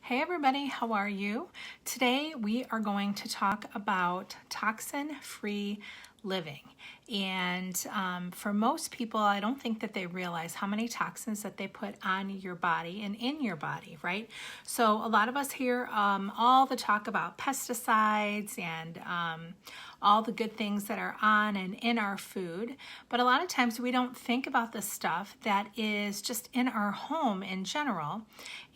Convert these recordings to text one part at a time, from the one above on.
Hey everybody, how are you? Today we are going to talk about toxin-free living. And for most people, I don't think that they realize how many toxins that they put on your body and in your body, right? So a lot of us hear all the talk about pesticides and all the good things that are on and in our food, but a lot of times we don't think about the stuff that is just in our home in general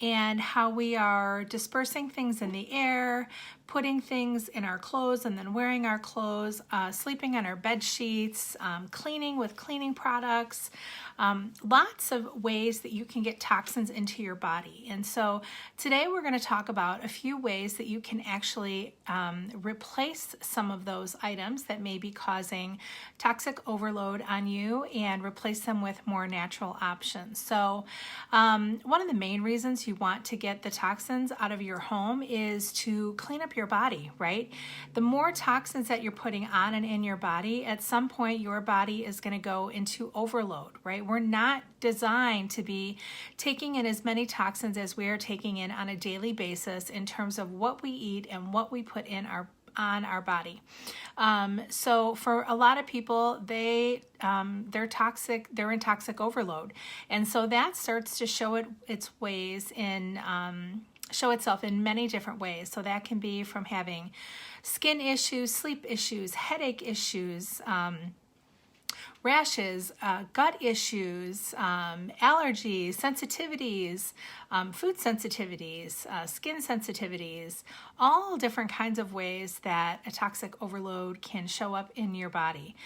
and how we are dispersing things in the air, putting things in our clothes and then wearing our clothes, sleeping on our bed sheets, cleaning with cleaning products, lots of ways that you can get toxins into your body. And so today we're going to talk about a few ways that you can actually replace some of those items that may be causing toxic overload on you and replace them with more natural options. So one of the main reasons you want to get the toxins out of your home is to clean up your body, right? The more toxins that you're putting on and in your body, at some point your body is going to go into overload, right? We're not designed to be taking in as many toxins as we are taking in on a daily basis in terms of what we eat and what we put in on our body. So for a lot of people, they're in toxic overload. And so that starts to show itself in many different ways. So that can be from having skin issues, sleep issues, headache issues, rashes, gut issues, allergies, sensitivities, food sensitivities, skin sensitivities, all different kinds of ways that a toxic overload can show up in your body.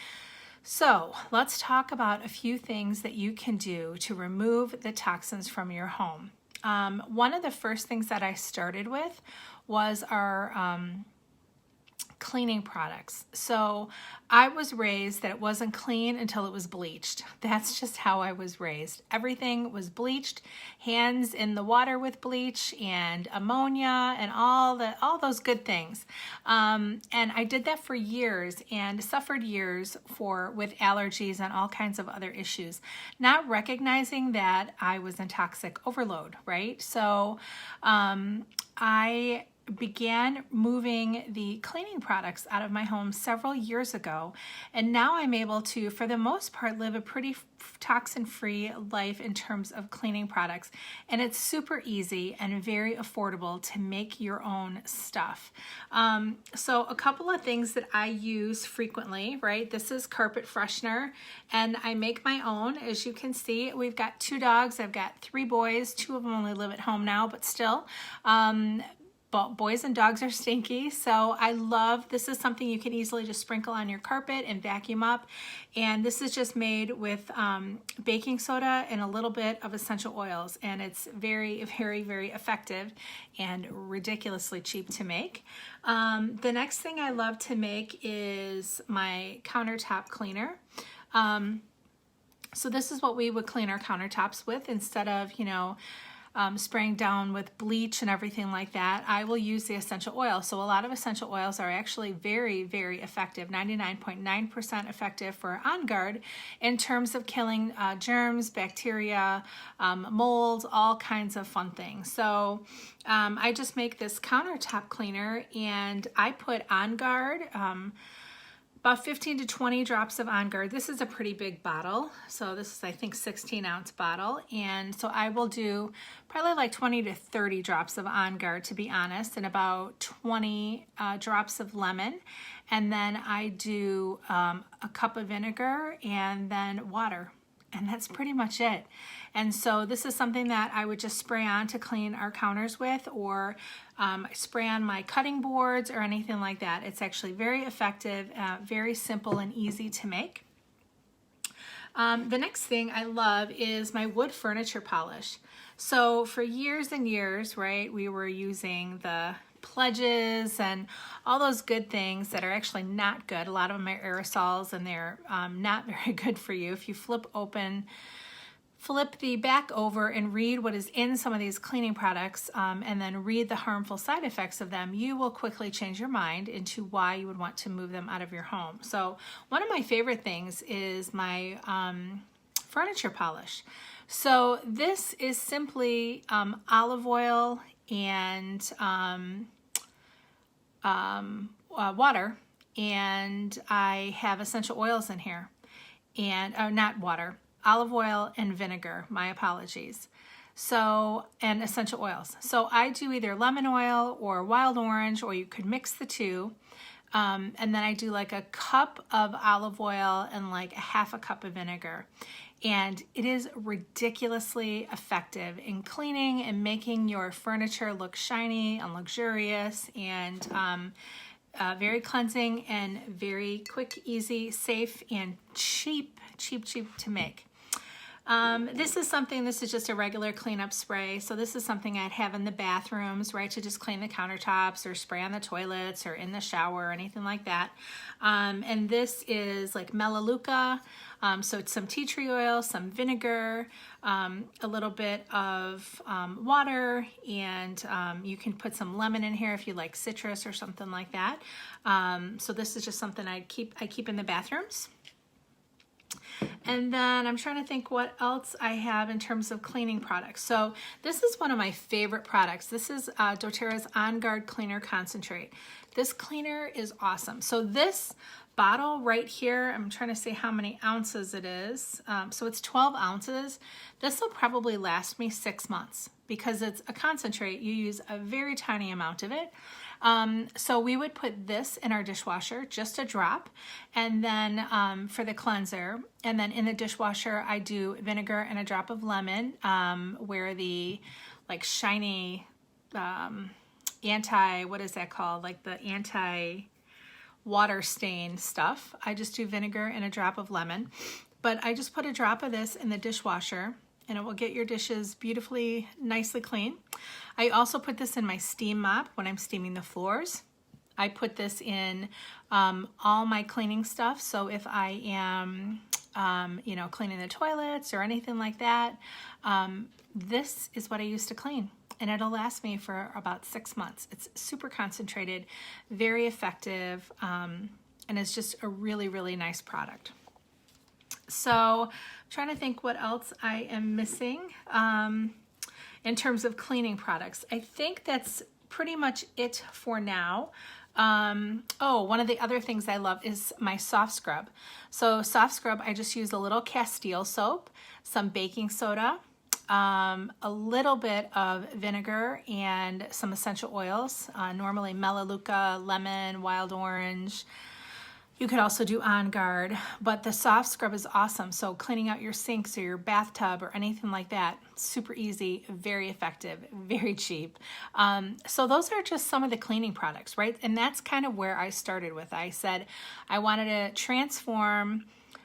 So let's talk about a few things that you can do to remove the toxins from your home. One of the first things that I started with was our cleaning products. So I was raised that it wasn't clean until it was bleached. That's just how I was raised. Everything was bleached, hands in the water with bleach and ammonia and all those good things. And I did that for years and suffered years with allergies and all kinds of other issues, not recognizing that I was in toxic overload, right? So I began moving the cleaning products out of my home several years ago, and now I'm able to, for the most part, live a pretty toxin-free life in terms of cleaning products. And it's super easy and very affordable to make your own stuff. So a couple of things that I use frequently, right? This is carpet freshener, and I make my own. As you can see, we've got 2 dogs. I've got 3 boys. 2 of them only live at home now, but still. But boys and dogs are stinky, so this is something you can easily just sprinkle on your carpet and vacuum up. And this is just made with baking soda and a little bit of essential oils, and it's very, very, very effective and ridiculously cheap to make. The next thing I love to make is my countertop cleaner. So this is what we would clean our countertops with instead of, spraying down with bleach and everything like that. I will use the essential oil. So a lot of essential oils are actually very, very effective, 99.9% effective for On Guard in terms of killing germs, bacteria, molds, all kinds of fun things. So I just make this countertop cleaner and I put On Guard, about 15 to 20 drops of On Guard. This is a pretty big bottle. So this is, I think, 16-ounce bottle. And so I will do probably like 20 to 30 drops of On Guard, to be honest, and about 20 drops of lemon. And then I do a cup of vinegar and then water. And that's pretty much it. And so this is something that I would just spray on to clean our counters with, or spray on my cutting boards or anything like that. It's actually very effective, very simple and easy to make. The next thing I love is my wood furniture polish. So for years and years, right, we were using the pledges and all those good things that are actually not good. A lot of them are aerosols and they're not very good for you. If you flip the back over and read what is in some of these cleaning products and then read the harmful side effects of them, you will quickly change your mind into why you would want to move them out of your home. So one of my favorite things is my furniture polish. So this is simply olive oil and water, and I have essential oils in here, and not water, olive oil and vinegar, my apologies. So, and essential oils. So I do either lemon oil or wild orange, or you could mix the two. And then I do like a cup of olive oil and like a half a cup of vinegar. And it is ridiculously effective in cleaning and making your furniture look shiny and luxurious, and very cleansing and very quick, easy, safe, and cheap to make. This is just a regular cleanup spray. So this is something I'd have in the bathrooms, right, to just clean the countertops or spray on the toilets or in the shower or anything like that. And this is like Melaleuca. So it's some tea tree oil, some vinegar, a little bit of water, and you can put some lemon in here if you like citrus or something like that. So this is just something I keep in the bathrooms. And then I'm trying to think what else I have in terms of cleaning products. So this is one of my favorite products. This is doTERRA's On Guard Cleaner Concentrate. This cleaner is awesome. So this bottle right here, I'm trying to see how many ounces it is. So it's 12 ounces. This will probably last me 6 months because it's a concentrate. You use a very tiny amount of it. So we would put this in our dishwasher, just a drop, and then for the cleanser, and then in the dishwasher I do vinegar and a drop of lemon, where the like shiny what is that called? Like the anti-water stain stuff. I just do vinegar and a drop of lemon, but I just put a drop of this in the dishwasher, and it will get your dishes beautifully, nicely clean. I also put this in my steam mop when I'm steaming the floors. I put this in all my cleaning stuff. So if I am, cleaning the toilets or anything like that, this is what I use to clean. And it'll last me for about 6 months. It's super concentrated, very effective, and it's just a really, really nice product. So I'm trying to think what else I am missing in terms of cleaning products. I think that's pretty much it for now. One of the other things I love is my soft scrub. So soft scrub, I just use a little Castile soap, some baking soda, a little bit of vinegar, and some essential oils, normally Melaleuca, lemon, wild orange. You could also do On Guard, but the soft scrub is awesome. So cleaning out your sinks or your bathtub or anything like that, super easy, very effective, very cheap. So those are just some of the cleaning products, right? And that's kind of where I started with. I said I wanted to transform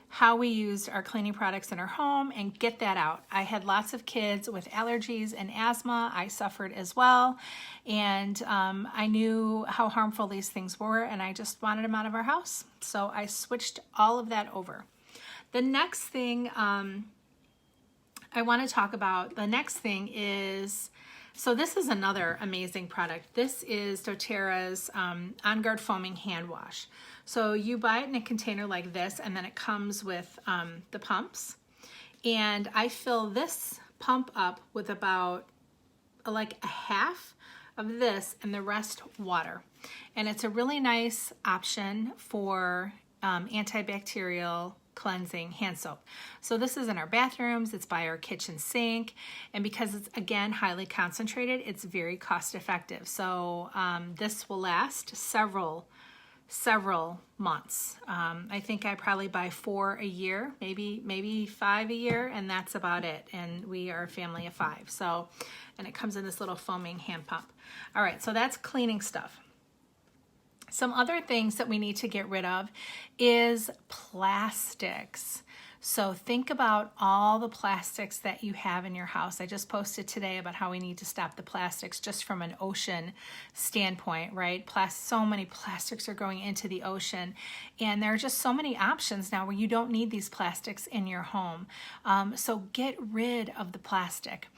how we used our cleaning products in our home and get that out. I had lots of kids with allergies and asthma. I suffered as well. And I knew how harmful these things were, and I just wanted them out of our house. So I switched all of that over. The next thing I want to talk about, is, so this is another amazing product. This is doTERRA's On Guard Foaming Hand Wash. So you buy it in a container like this, and then it comes with the pumps. And I fill this pump up with about like a half of this and the rest water. And it's a really nice option for antibacterial cleansing hand soap. So this is in our bathrooms, it's by our kitchen sink, and because it's again highly concentrated, it's very cost effective. So this will last several months. I think I probably buy 4 a year, maybe 5 a year, and that's about it. And we are a family of 5. So, and it comes in this little foaming hand pump. All right, so that's cleaning stuff. Some other things that we need to get rid of is plastics. So think about all the plastics that you have in your house. I just posted today about how we need to stop the plastics just from an ocean standpoint, right? So many plastics are going into the ocean, and there are just so many options now where you don't need these plastics in your home. So get rid of the plastic.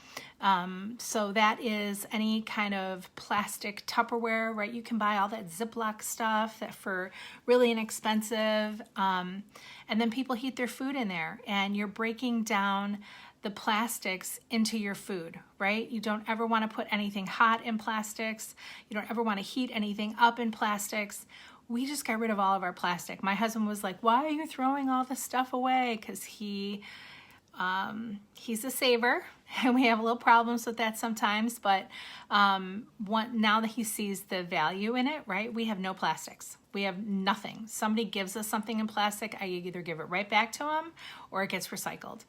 So that is any kind of plastic Tupperware, right? You can buy all that Ziploc stuff that for really inexpensive, and then people heat their food in there, and you're breaking down the plastics into your food, right? You don't ever want to put anything hot in plastics. You don't ever want to heat anything up in plastics. We just got rid of all of our plastic. My husband was like, why are you throwing all this stuff away? Because he's a saver, and we have little problems with that sometimes, but now that he sees the value in it, right, we have no plastics. We have nothing. Somebody gives us something in plastic, I either give it right back to them or it gets recycled.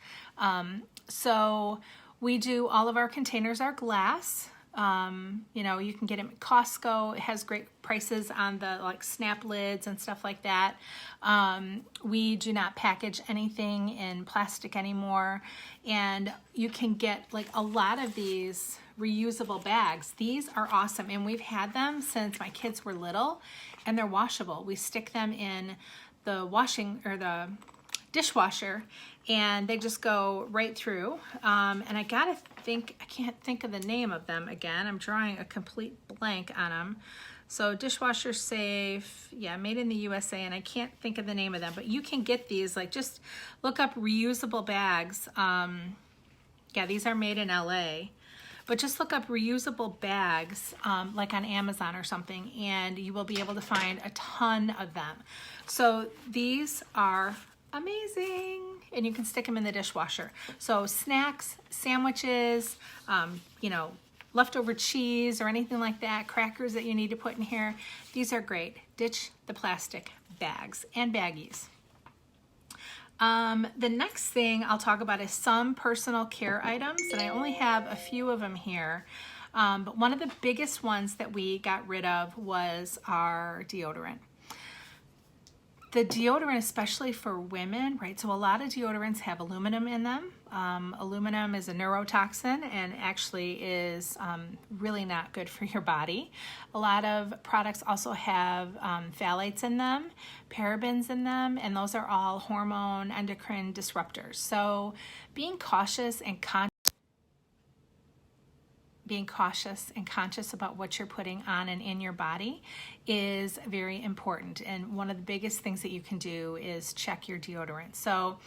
So we do, all of our containers are glass. You know, you can get them at Costco. It has great prices on the like snap lids and stuff like that. We do not package anything in plastic anymore. And you can get like a lot of these reusable bags. These are awesome. And we've had them since my kids were little, and they're washable. We stick them in the washing or the dishwasher, and they just go right through. And I can't think of the name of them again. I'm drawing a complete blank on them. So dishwasher safe, yeah, made in the USA, and I can't think of the name of them, but you can get these, like just look up reusable bags. Yeah, these are made in LA. But just look up reusable bags, like on Amazon or something, and you will be able to find a ton of them. So these are amazing, and you can stick them in the dishwasher. So snacks, sandwiches, you know, leftover cheese or anything like that, crackers that you need to put in here, these are great. Ditch the plastic bags and baggies. The next thing I'll talk about is some personal care items, and I only have a few of them here. But one of the biggest ones that we got rid of was our deodorant. The deodorant, especially for women, right? So a lot of deodorants have aluminum in them. Aluminum is a neurotoxin and actually is really not good for your body. A lot of products also have phthalates in them, parabens in them, and those are all hormone endocrine disruptors. So being cautious and conscious about what you're putting on and in your body is very important. And one of the biggest things that you can do is check your deodorant. So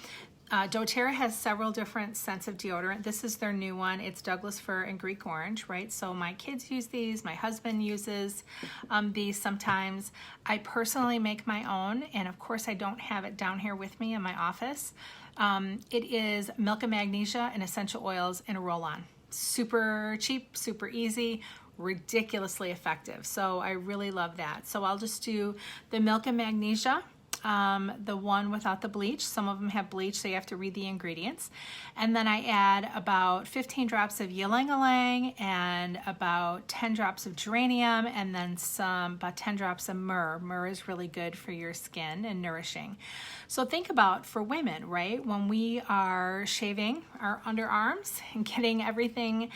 doTERRA has several different scents of deodorant. This is their new one. It's Douglas Fir and Greek Orange, right? So my kids use these. My husband uses these sometimes. I personally make my own, and of course I don't have it down here with me in my office. It is milk and magnesia and essential oils in a roll-on. Super cheap, super easy, ridiculously effective. So I really love that. So I'll just do the milk and magnesia, the one without the bleach. Some of them have bleach, so you have to read the ingredients. And then I add about 15 drops of ylang-ylang and about 10 drops of geranium, and then about 10 drops of myrrh. Myrrh is really good for your skin and nourishing. So think about, for women, right, when we are shaving our underarms and getting everything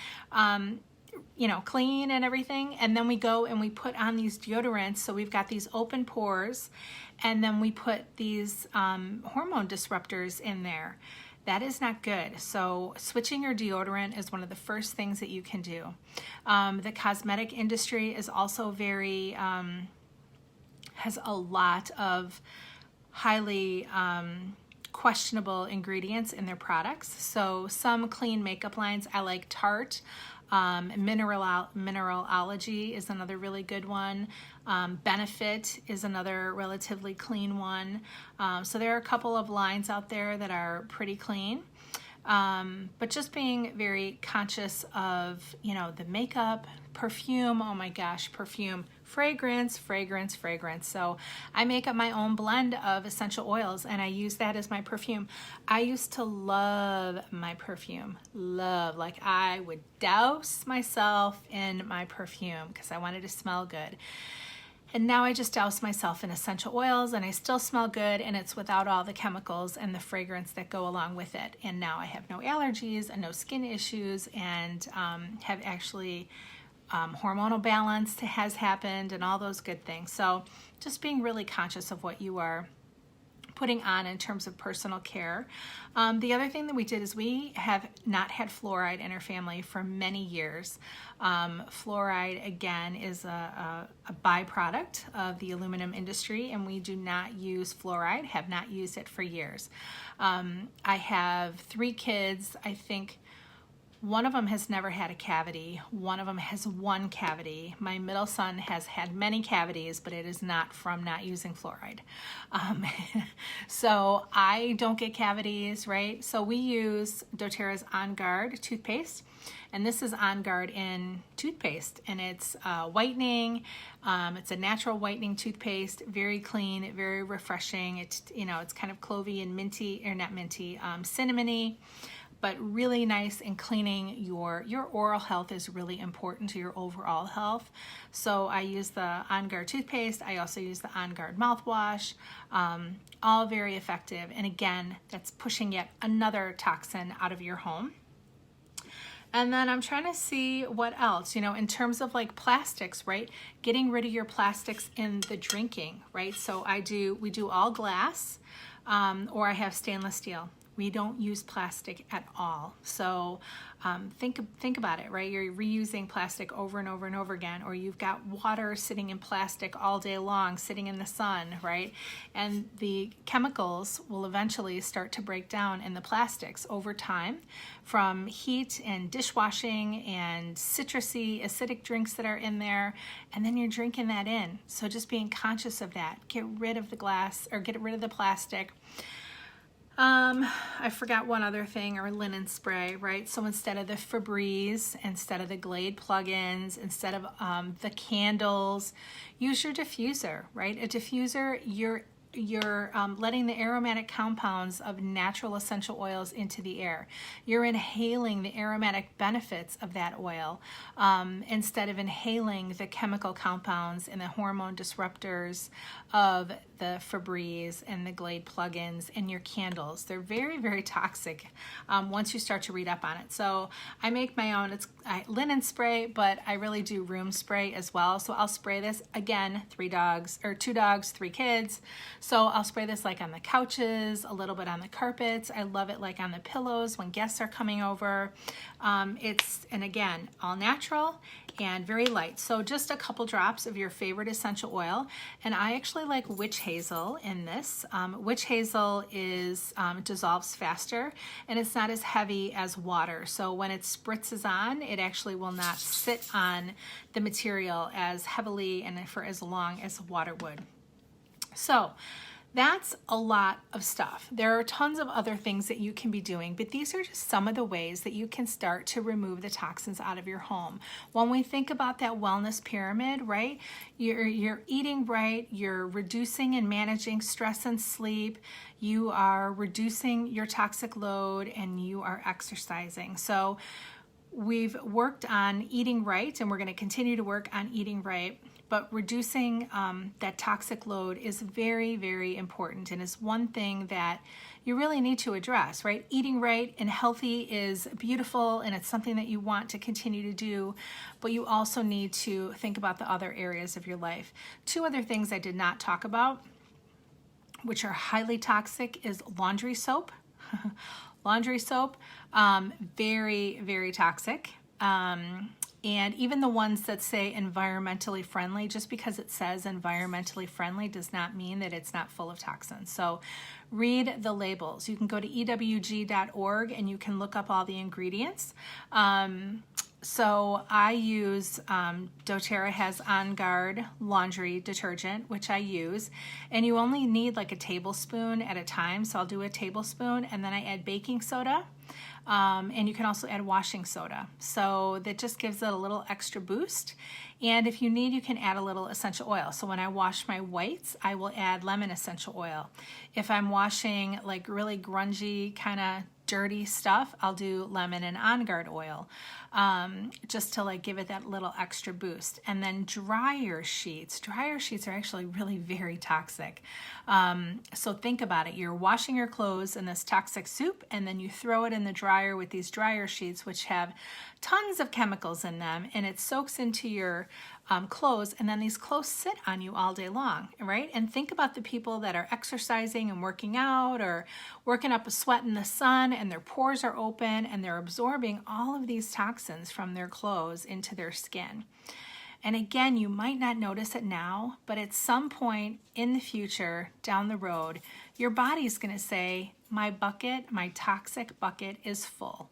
you know, clean and everything, and then we go and we put on these deodorants, so we've got these open pores, and then we put these hormone disruptors in there. That is not good. So switching your deodorant is one of the first things that you can do. The cosmetic industry is also very, has a lot of highly questionable ingredients in their products. So some clean makeup lines, I like Tarte. Mineralogy is another really good one. Benefit is another relatively clean one. So there are a couple of lines out there that are pretty clean. But just being very conscious of, you know, the makeup, perfume, oh my gosh, perfume, fragrance. So I make up my own blend of essential oils, and I use that as my perfume. I used to love my perfume, like I would douse myself in my perfume because I wanted to smell good. And now I just douse myself in essential oils, and I still smell good, and it's without all the chemicals and the fragrance that go along with it. And now I have no allergies and no skin issues, and have actually hormonal balance has happened and all those good things. So just being really conscious of what you are putting on in terms of personal care. The other thing that we did is we have not had fluoride in our family for many years. Fluoride, again, is a byproduct of the aluminum industry, and we do not use fluoride, have not used it for years. I have 3 kids. I think one of them has never had a cavity. One of them has 1 cavity. My middle son has had many cavities, but it is not from not using fluoride. So I don't get cavities, right? So we use doTERRA's On Guard toothpaste, and this is On Guard in toothpaste, and it's whitening. It's a natural whitening toothpaste, very clean, very refreshing. It's, you know, it's kind of clovey and minty, or not minty, cinnamony, but really nice in cleaning your oral health is really important to your overall health. So I use the On Guard toothpaste. I also use the On Guard mouthwash, all very effective. And again, that's pushing yet another toxin out of your home. And then I'm trying to see what else, you know, in terms of like plastics, right? Getting rid of your plastics in the drinking, right? So we do all glass, or I have stainless steel. We don't use plastic at all. So think about it, right? You're reusing plastic over and over and over again, or you've got water sitting in plastic all day long, sitting in the sun, right? And the chemicals will eventually start to break down in the plastics over time from heat and dishwashing and citrusy, acidic drinks that are in there, and then you're drinking that in. So just being conscious of that. Get rid of the glass, or get rid of the plastic. I forgot one other thing, or linen spray, right? So instead of the Febreze, instead of the Glade plugins, instead of the candles, use your diffuser, right? A diffuser, you're letting the aromatic compounds of natural essential oils into the air. You're inhaling the aromatic benefits of that oil instead of inhaling the chemical compounds and the hormone disruptors of the Febreze and the Glade plugins and your candles. They're very, very toxic once you start to read up on it. So I make my own. It's linen spray, but I really do room spray as well. So I'll spray this, again, 2 dogs, 3 kids. So I'll spray this like on the couches, a little bit on the carpets. I love it like on the pillows when guests are coming over. And again, all natural and very light. So just a couple drops of your favorite essential oil. And I actually like witch hazel in this. Witch hazel dissolves faster, and it's not as heavy as water. So when it spritzes on, it actually will not sit on the material as heavily and for as long as water would. So that's a lot of stuff. There are tons of other things that you can be doing, but these are just some of the ways that you can start to remove the toxins out of your home. When we think about that wellness pyramid, right? You're eating right, you're reducing and managing stress and sleep, you are reducing your toxic load, and you are exercising. So we've worked on eating right, and we're going to continue to work on eating right. But reducing that toxic load is very, very important, and is one thing that you really need to address, right? Eating right and healthy is beautiful, and it's something that you want to continue to do, but you also need to think about the other areas of your life. 2 other things I did not talk about, which are highly toxic, is laundry soap. Laundry soap, very, very toxic. And even the ones that say environmentally friendly, just because it says environmentally friendly does not mean that it's not full of toxins. So read the labels. You can go to ewg.org and you can look up all the ingredients. So I use, doTERRA has On Guard laundry detergent, which I use, and you only need like a tablespoon at a time. So I'll do a tablespoon, and then I add baking soda. And you can also add washing soda. So that just gives it a little extra boost. And if you need, you can add a little essential oil. So when I wash my whites, I will add lemon essential oil. If I'm washing like really grungy kind of dirty stuff, I'll do lemon and On Guard oil, just to like give it that little extra boost. And then dryer sheets are actually really very toxic. So think about it. You're washing your clothes in this toxic soup, and then you throw it in the dryer with these dryer sheets, which have tons of chemicals in them, and it soaks into your clothes, and then these clothes sit on you all day long, right? And think about the people that are exercising and working out or working up a sweat in the sun, and their pores are open and they're absorbing all of these toxins from their clothes into their skin. And again, you might not notice it now, but at some point in the future, down the road, your body's going to say, my bucket, my toxic bucket is full.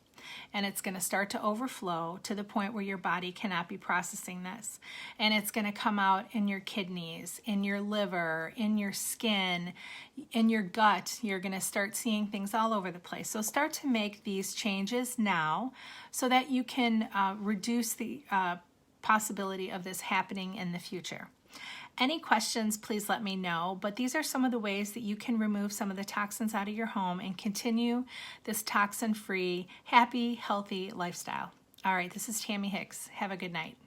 And it's going to start to overflow to the point where your body cannot be processing this. And it's going to come out in your kidneys, in your liver, in your skin, in your gut. You're going to start seeing things all over the place. So start to make these changes now so that you can reduce the possibility of this happening in the future. Any questions, please let me know, but these are some of the ways that you can remove some of the toxins out of your home and continue this toxin-free, happy, healthy lifestyle. All right, this is Tammy Hicks. Have a good night.